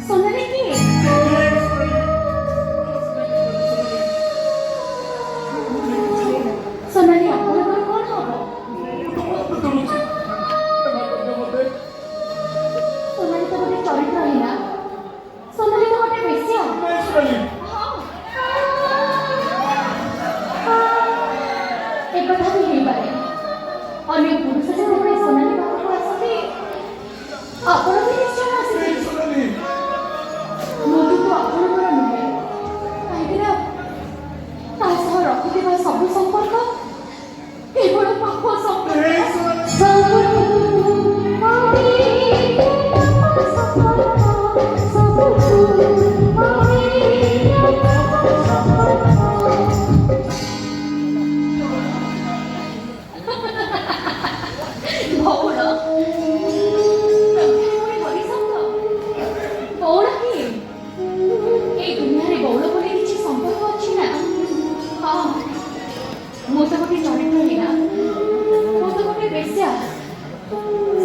सोनाली किए सोनाली आपनकर कौन हबो सोनाली तो गोटे चरित्र हिना सोनाली तो गोटे बेसिया एक कथा भी हेई पारे अन्य पुरुष से सोनाली बाबू आसती आपण भी निश्चय आसी सोनाली मोदी तो आपणकर नुहे कहीं रखुवा सब संपर्क केवल पाप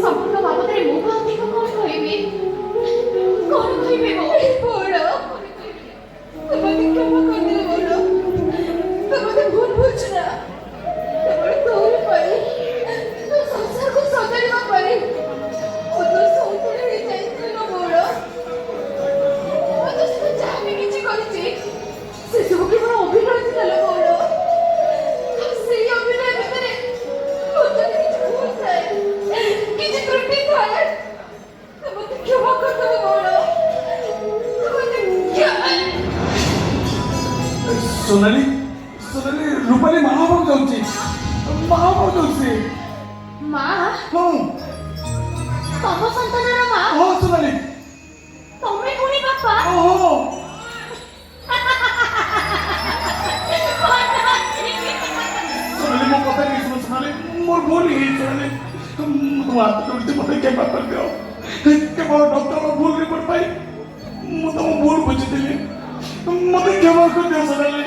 संपूर्ण बाबद में मो अधिक कौन कहबी बड़ तुम्हें क्षमा कर दे बड़ तुम्हें भूल बुझना तोर पर तो संसार को सजाइबा पारे ओ तो संपूर्ण हो जाइछे न बड़ ओ तो से जामी किछि करछि से सब केवल अभिनय थिला बड़ से अभिनय भितरे मते किछि भूल थाए किछि त्रुटि थाए मते क्षमा कर दे बड़ सोनाली सोनाली रूपाली महाभाव जाउची माँ हां तम संतानर माँ हां सोनाली तमे पुणी बापा ओहो सोनाली मो कथा नहीं सुनो सोनाली मोर भूल ही सोनाली तुम हाथ जोड़ते मते के बात कर दियो केवल डॉक्टर को भूल रिपोर्ट पाई मु तो भूल बुझी दिली मते क्षमा कर दियो सोनाली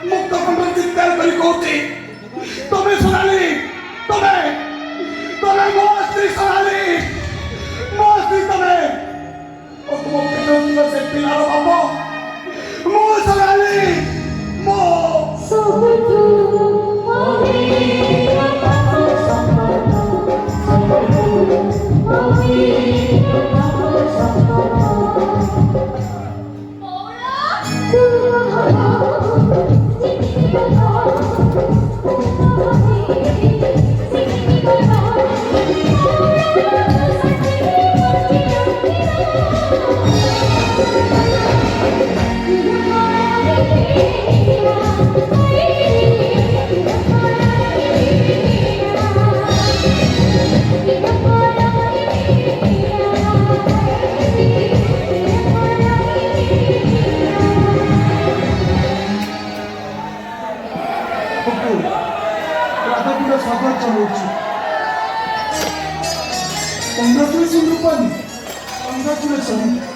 मुक्त कंठ चित्कार करी कहते तमें सोनाली तमें मो स्त्री सोनाली मो स्त्री तमें और तुम पिता से पिलार बाबा मो सोनाली मो सब तू Congratulations, Rupani. Congratulations.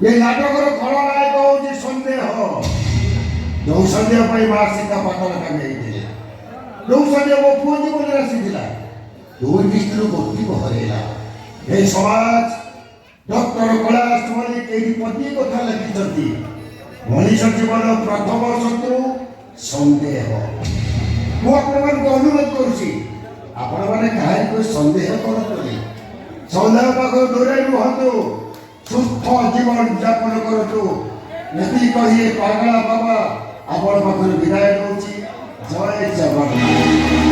ये नाटक खलनायक हूँ सन्देह जो ସନ୍ଦେହ ପାଇଁ ମା ସୀତା ପାତାଳ କାମିଯାଇଥିଲେ। ଯେଉଁ ସନ୍ଦେହ ମୋ ପୁଅ ଜୀବନରେ ଆସିଥିଲା, ଦୁଇଟି ସ୍ତ୍ରୀ ଗୋଟିକୁ ହରେଇଲା। ଏ ସମାଜ ଡକ୍ଟର କୈଳାସ ମଲ୍ଲିକ ଏହି ପତି କଥା ଲେଖିଛନ୍ତି, ମଣିଷ ଜୀବନ ପ୍ରଥମ ଶତ୍ରୁ ସନ୍ଦେହ। ମୁଁ ଆପଣମାନଙ୍କୁ ଅନୁରୋଧ କରୁଛି, ଆପଣମାନେ କାହାରିକୁ ସନ୍ଦେହ କରନ୍ତୁନି। ସନ୍ଦେହ ପାଖରୁ ଦୂରେଇ ରୁହନ୍ତୁ, ସୁସ୍ଥ ଜୀବନ ଯାପନ କରନ୍ତୁ। ଏତିକି କହି ପାଗଳା ବାବା ଆପଣ ପାଖରୁ ବିଦାୟ ନେଉଛି। ଜୟ ଜଗନ୍ନାଥ।